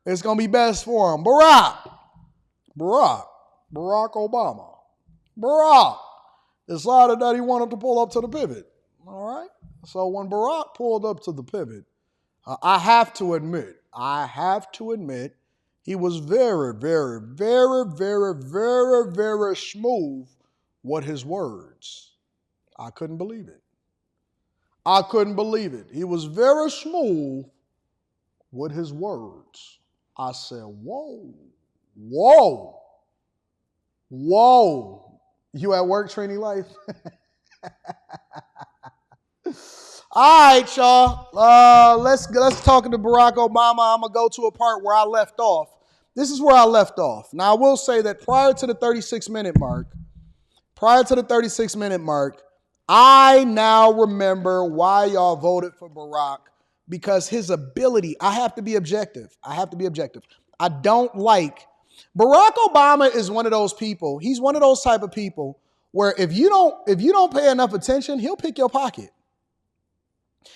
It's going to be best for him. Barack Obama. Barack decided that he wanted to pull up to the pivot. All right? So when Barack pulled up to the pivot, I have to admit, he was very, very, very, very, very, very smooth with his words. I couldn't believe it. He was very smooth with his words. I said, whoa. You at work, Trini Life? All right, y'all. Let's talk to Barack Obama. I'm going to go to a part where I left off. This is where I left off. Now, I will say that prior to the 36-minute mark, I now remember why y'all voted for Barack, because his ability, I have to be objective. I don't like, Barack Obama is one of those people, he's one of those type of people where if you don't pay enough attention, he'll pick your pocket.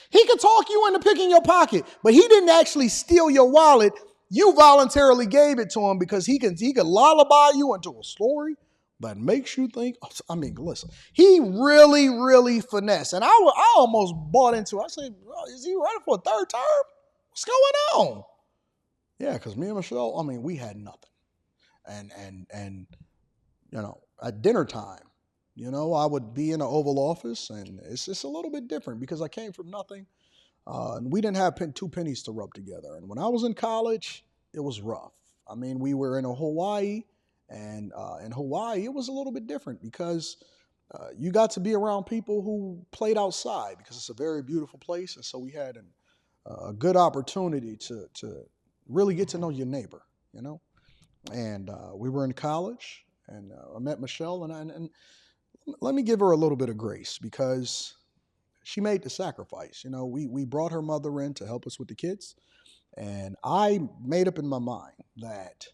He could talk you into picking your pocket, but he didn't actually steal your wallet. You voluntarily gave it to him because he could lullaby you into a story that makes you think. I mean, listen, he really, really finessed. And I almost bought into it. I said, is he running for a third term? What's going on? Yeah, because me and Michelle, I mean, we had nothing. And at dinner time, I would be in the Oval Office, and it's just a little bit different because I came from nothing. And we didn't have two pennies to rub together. And when I was in college, it was rough. I mean, we were in Hawaii, and in Hawaii, it was a little bit different because you got to be around people who played outside because it's a very beautiful place. And so we had a good opportunity to really get to know your neighbor, And we were in college, and I met Michelle, and let me give her a little bit of grace because she made the sacrifice. We brought her mother in to help us with the kids, and I made up in my mind that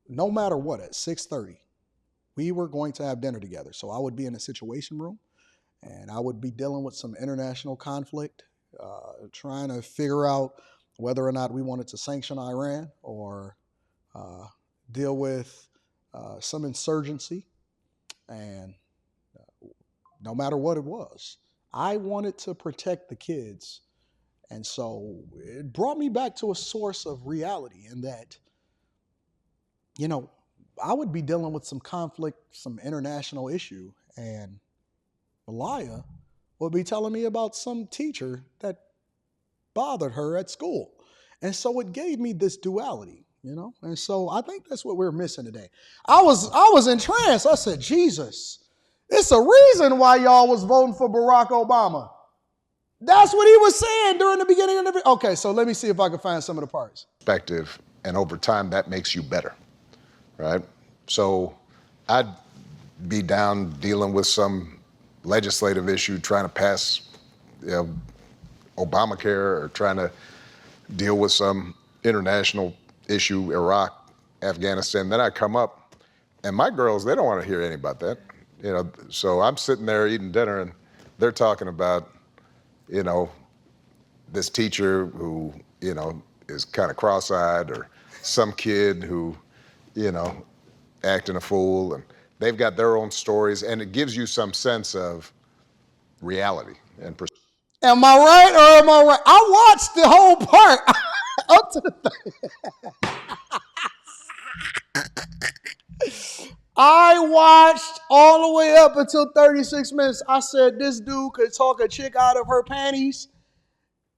no matter what, at 6:30, we were going to have dinner together. So I would be in a situation room, and I would be dealing with some international conflict, trying to figure out whether or not we wanted to sanction Iran or deal with some insurgency. And no matter what it was, I wanted to protect the kids. And so it brought me back to a source of reality in that, I would be dealing with some conflict, some international issue, and Malaya would be telling me about some teacher that bothered her at school. And so it gave me this duality. And so I think that's what we're missing today. I was entranced. I said, Jesus, it's a reason why y'all was voting for Barack Obama. That's what he was saying during the beginning of the video. Okay, so let me see if I can find some of the parts. Perspective, and over time, that makes you better, right? So I'd be down dealing with some legislative issue, trying to pass Obamacare, or trying to deal with some international issue, Iraq, Afghanistan. Then I come up, and my girls, they don't want to hear anything about that. So I'm sitting there eating dinner, and they're talking about, this teacher who, is kind of cross-eyed, or some kid who, acting a fool, and they've got their own stories, and it gives you some sense of reality and perspective. Am I right or am I right? I watched the whole part up to the thing. I watched all the way up until 36 minutes. I said, this dude could talk a chick out of her panties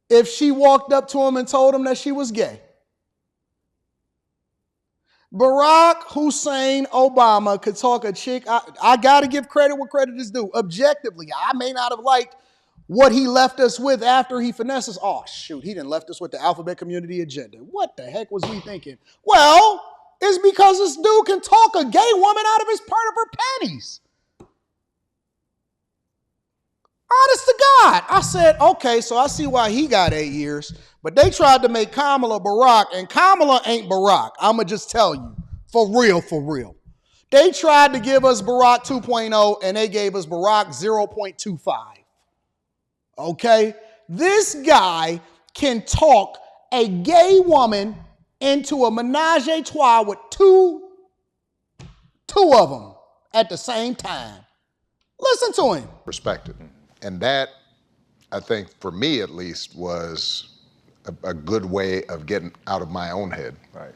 if she walked up to him and told him that she was gay. Barack Hussein Obama could talk a chick. I got to give credit where credit is due. Objectively, I may not have liked what he left us with after he finesses. Oh, shoot, he done left us with the alphabet community agenda. What the heck was we thinking? Well, it's because this dude can talk a gay woman out of his part of her panties. Honest to God. I said, okay, so I see why he got 8 years, but they tried to make Kamala Barack, and Kamala ain't Barack. I'm going to just tell you, for real. They tried to give us Barack 2.0, and they gave us Barack 0.25. Okay? This guy can talk a gay woman into a menage a trois with two of them at the same time. Listen to him. Perspective. And that, I think, for me at least, was a good way of getting out of my own head. Right.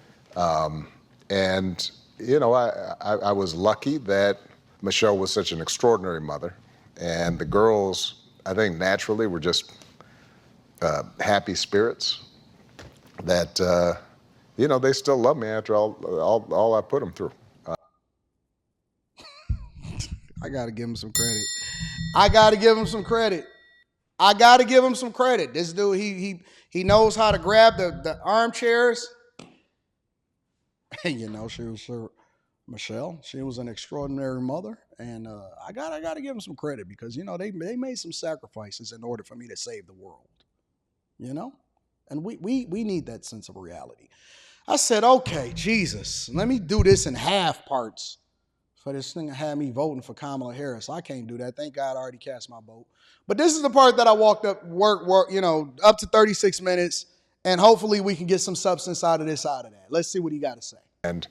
And, you know, I was lucky that Michelle was such an extraordinary mother. And the girls, I think, naturally were just happy spirits that, you know, they still love me after all I put them through. I got to give him some credit. I got to give him some credit. I got to give him some credit. This dude, he knows how to grab the armchairs. And you know, Michelle, she was an extraordinary mother, and I got to give him some credit because you know they made some sacrifices in order for me to save the world. You know, and we need that sense of reality. I said, okay, Jesus, let me do this in half parts. For this thing to have me voting for Kamala Harris. I can't do that. Thank God I already cast my vote. But this is the part that I walked up, work, you know, up to 36 minutes, and hopefully we can get some substance out of that. Let's see what he got to say. And,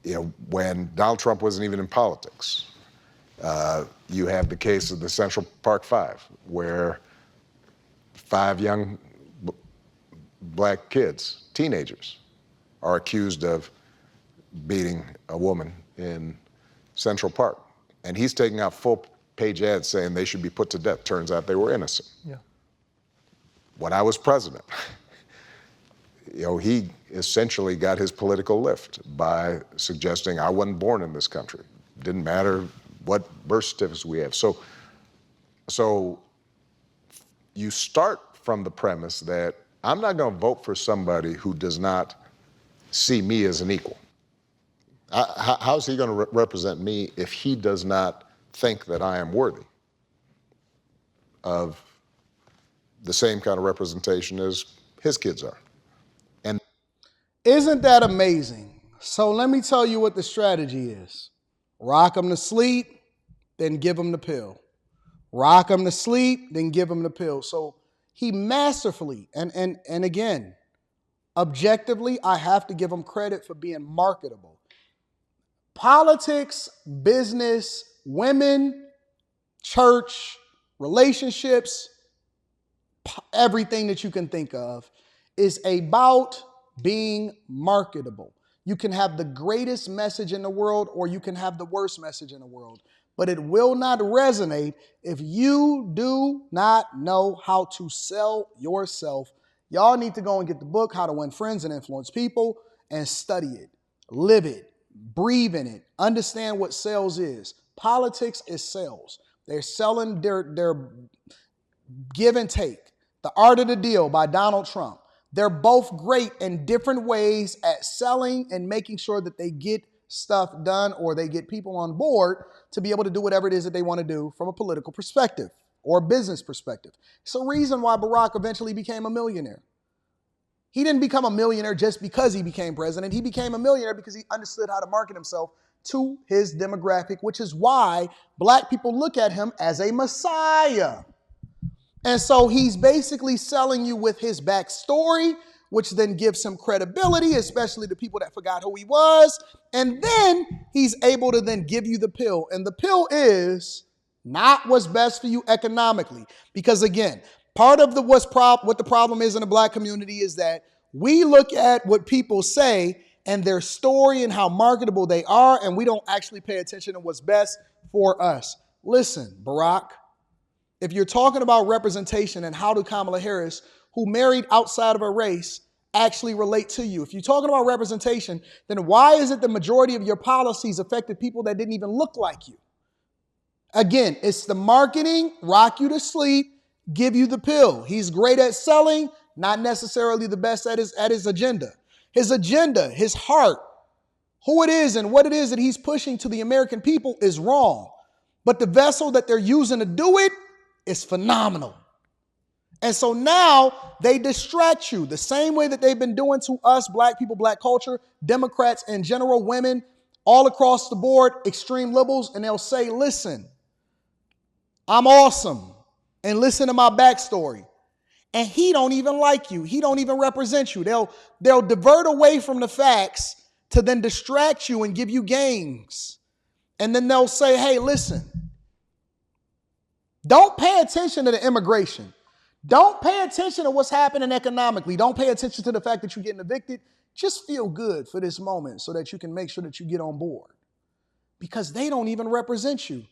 you know, when Donald Trump wasn't even in politics, you have the case of the Central Park Five, where 5 young black kids, teenagers, are accused of beating a woman in Central Park. And he's taking out full-page ads saying they should be put to death. Turns out they were innocent. Yeah. When I was president, you know, he essentially got his political lift by suggesting I wasn't born in this country. Didn't matter what birth certificates we have. So you start from the premise that I'm not going to vote for somebody who does not see me as an equal. How's he going to represent me if he does not think that I am worthy of the same kind of representation as his kids are? And isn't that amazing? So let me tell you what the strategy is. Rock them to sleep, then give them the pill. Rock them to sleep, then give them the pill. So he masterfully, and again, objectively, I have to give him credit for being marketable. Politics, business, women, church, relationships, everything that you can think of is about being marketable. You can have the greatest message in the world or you can have the worst message in the world, but it will not resonate if you do not know how to sell yourself. Y'all need to go and get the book, How to Win Friends and Influence People, and study it, live it, breathe in it, understand what sales is. Politics is sales. They're selling their give and take. The Art of the Deal by Donald Trump. They're both great in different ways at selling and making sure that they get stuff done or they get people on board to be able to do whatever it is that they want to do from a political perspective or a business perspective. It's a reason why Barack eventually became a millionaire. He didn't become a millionaire just because he became president. He became a millionaire because he understood how to market himself to his demographic, which is why black people look at him as a messiah. And so he's basically selling you with his backstory, which then gives him credibility, especially to people that forgot who he was. And then he's able to then give you the pill. And the pill is not what's best for you economically. Because again, part of what the problem is in the black community is that we look at what people say and their story and how marketable they are, and we don't actually pay attention to what's best for us. Listen, Barack, if you're talking about representation and how do Kamala Harris, who married outside of her race, actually relate to you? If you're talking about representation, then why is it the majority of your policies affected people that didn't even look like you? Again, it's the marketing, rock you to sleep, give you the pill. He's great at selling, not necessarily the best at his agenda. His agenda, his heart, who it is and what it is that he's pushing to the American people is wrong. But the vessel that they're using to do it is phenomenal. And so now they distract you the same way that they've been doing to us, black people, black culture, Democrats in general, women, all across the board, extreme liberals, and they'll say, listen, I'm awesome, and listen to my backstory. And he don't even like you. He don't even represent you. They'll divert away from the facts to then distract you and give you games. And then they'll say, hey, listen, don't pay attention to the immigration. Don't pay attention to what's happening economically. Don't pay attention to the fact that you're getting evicted. Just feel good for this moment so that you can make sure that you get on board. Because they don't even represent you.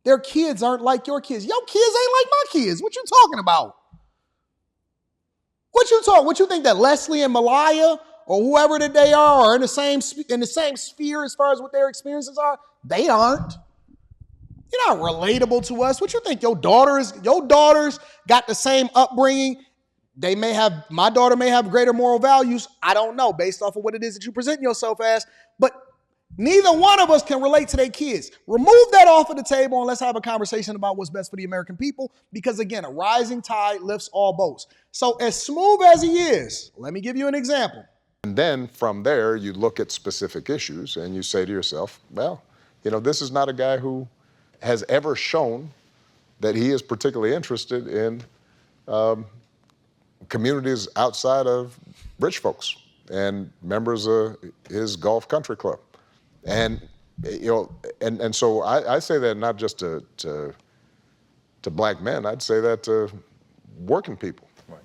Their kids aren't like your kids. Your kids ain't like my kids. What you talking about? What you think that Leslie and Malaya or whoever that they are in the same sphere as far as what their experiences are? They aren't. You're not relatable to us. What you think your daughters got the same upbringing? My daughter may have greater moral values. I don't know based off of what it is that you present yourself as, but neither one of us can relate to their kids. Remove that off of the table and let's have a conversation about what's best for the American people. Because again, a rising tide lifts all boats. So as smooth as he is, let me give you an example. And then from there, you look at specific issues and you say to yourself, well, this is not a guy who has ever shown that he is particularly interested in communities outside of rich folks and members of his golf country club. And and so I say that not just to black men, I'd say that to working people. Right.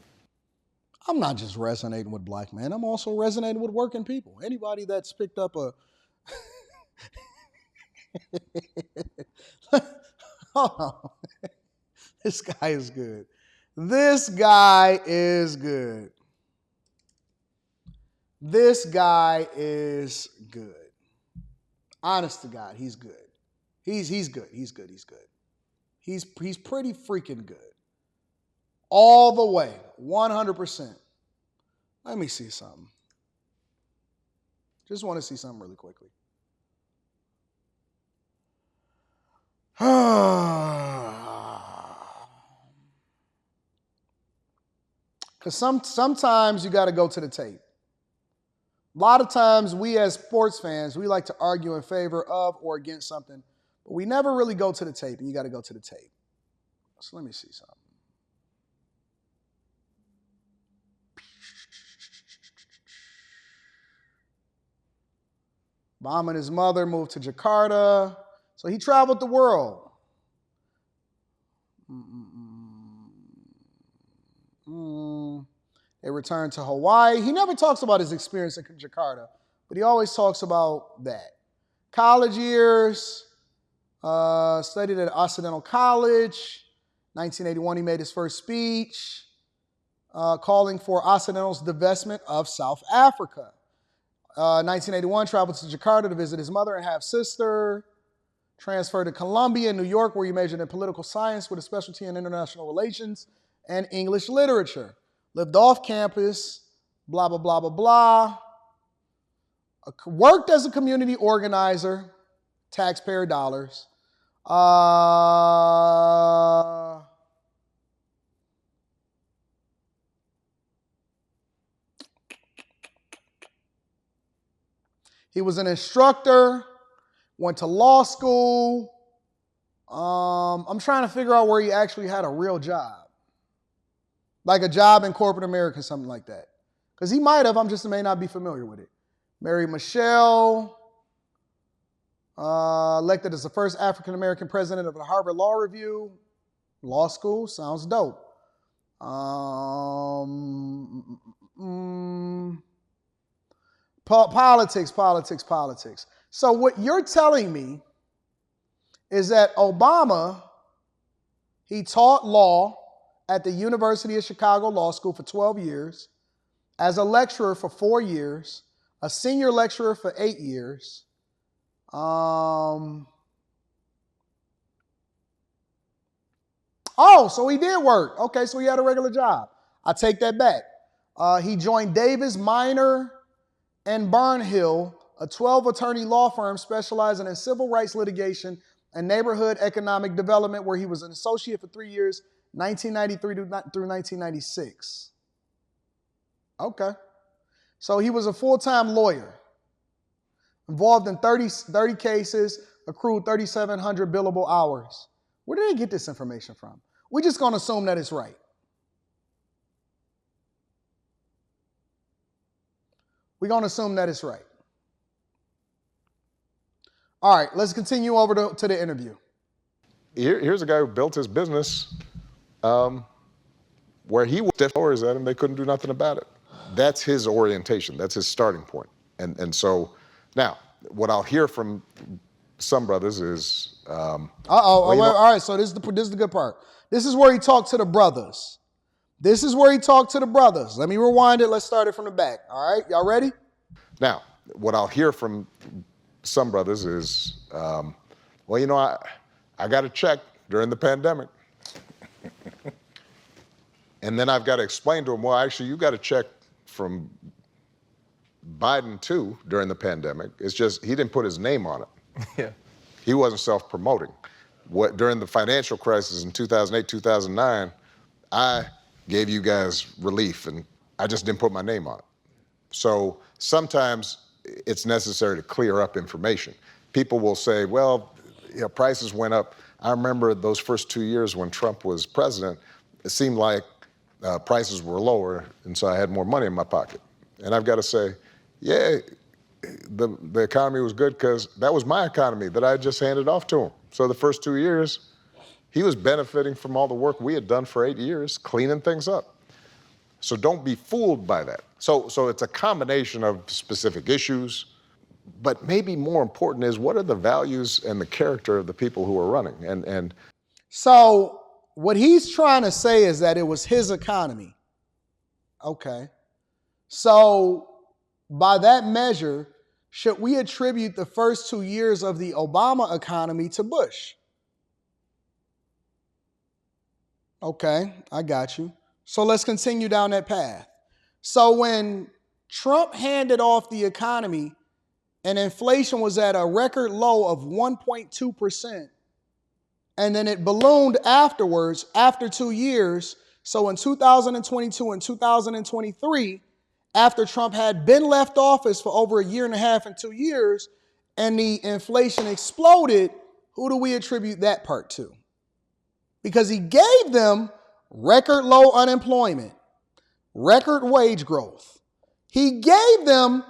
I'm not just resonating with black men. I'm also resonating with working people. Anybody that's picked up a hold on. This guy is good. This guy is good. This guy is good. Honest to God, he's good. He's good. He's good. He's good. He's pretty freaking good. All the way, 100%. Let me see something. Just want to see something really quickly. Because sometimes you got to go to the tape. A lot of times we as sports fans, we like to argue in favor of or against something, but we never really go to the tape, and you got to go to the tape. So let me see something. Obama and his mother moved to Jakarta. So he traveled the world. They returned to Hawaii. He never talks about his experience in Jakarta, but he always talks about that. College years, studied at Occidental College. 1981, he made his first speech calling for Occidental's divestment of South Africa. 1981, traveled to Jakarta to visit his mother and half-sister. Transferred to Columbia in New York, where he majored in political science with a specialty in international relations and English literature. Lived off campus, blah, blah, blah, blah, blah. Worked as a community organizer, taxpayer dollars. He was an instructor, went to law school. I'm trying to figure out where he actually had a real job. Like a job in corporate America, something like that. Because he might have, may not be familiar with it. Married Michelle. Elected as the first African-American president of the Harvard Law Review. Law school, sounds dope. Politics. So what you're telling me is that Obama, he taught law at the University of Chicago Law School for 12 years, as a lecturer for 4 years, a senior lecturer for 8 years. So he did work. Okay, so he had a regular job. I take that back. He joined Davis, Minor, and Barnhill, a 12-attorney law firm specializing in civil rights litigation and neighborhood economic development, where he was an associate for 3 years, 1993 through 1996. Okay. So he was a full-time lawyer, involved in 30 cases, accrued 3,700 billable hours. Where did they get this information from? We're just going to assume that it's right. We're going to assume that it's right. All right, let's continue over to the interview. Here's a guy who built his business where he was stories at him, they couldn't do nothing about it. That's his orientation. That's his starting point. And so now, what I'll hear from some brothers is, all right. So this is the good part. This is where he talked to the brothers. Let me rewind it. Let's start it from the back. All right, y'all ready? Now, what I'll hear from some brothers is, I got a check during the pandemic. And then I've got to explain to them, well, actually, you got a check from Biden too during the pandemic. It's just he didn't put his name on it. Yeah. He wasn't self-promoting. During the financial crisis in 2008, 2009, I gave you guys relief, and I just didn't put my name on it. So sometimes it's necessary to clear up information. People will say, well, prices went up. I remember those first 2 years when Trump was president, it seemed like prices were lower, and so I had more money in my pocket. And I've got to say, yeah, the economy was good because that was my economy that I just handed off to him. So the first 2 years, he was benefiting from all the work we had done for 8 years, cleaning things up. So don't be fooled by that. So it's a combination of specific issues, but maybe more important is what are the values and the character of the people who are running? And so what he's trying to say is that it was his economy. Okay. So by that measure, should we attribute the first 2 years of the Obama economy to Bush? Okay, I got you. So let's continue down that path. So when Trump handed off the economy and inflation was at a record low of 1.2%, and then it ballooned afterwards after 2 years. So in 2022 and 2023, after Trump had been left office for over a year and a half and 2 years, and the inflation exploded, who do we attribute that part to? Because he gave them record low unemployment, record wage growth. He gave them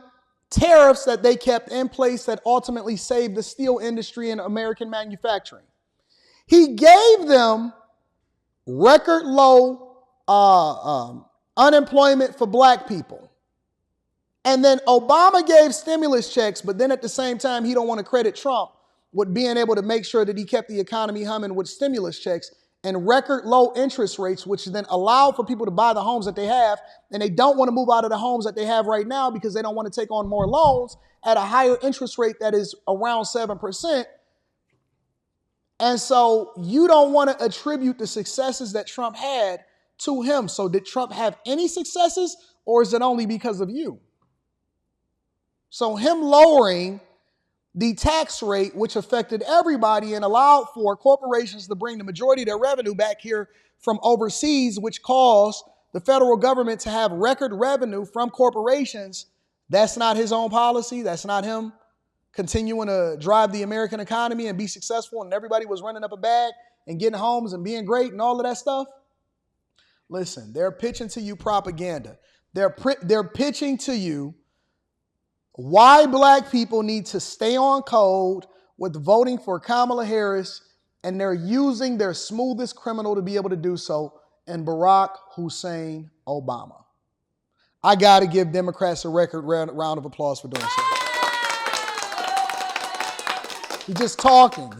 tariffs that they kept in place that ultimately saved the steel industry and American manufacturing. He gave them record low unemployment for black people. And then Obama gave stimulus checks, but then at the same time, he don't want to credit Trump with being able to make sure that he kept the economy humming with stimulus checks and record low interest rates, which then allow for people to buy the homes that they have. And they don't want to move out of the homes that they have right now because they don't want to take on more loans at a higher interest rate that is around 7%. And so you don't want to attribute the successes that Trump had to him. So did Trump have any successes, or is it only because of you? So him lowering the tax rate, which affected everybody and allowed for corporations to bring the majority of their revenue back here from overseas, which caused the federal government to have record revenue from corporations, that's not his own policy. That's not him continuing to drive the American economy and be successful, and everybody was running up a bag and getting homes and being great and all of that stuff. Listen, they're pitching to you propaganda. They're pitching to you why black people need to stay on code with voting for Kamala Harris, and they're using their smoothest criminal to be able to do so, in Barack Hussein Obama. I got to give Democrats a record round of applause for doing so. He's just talking.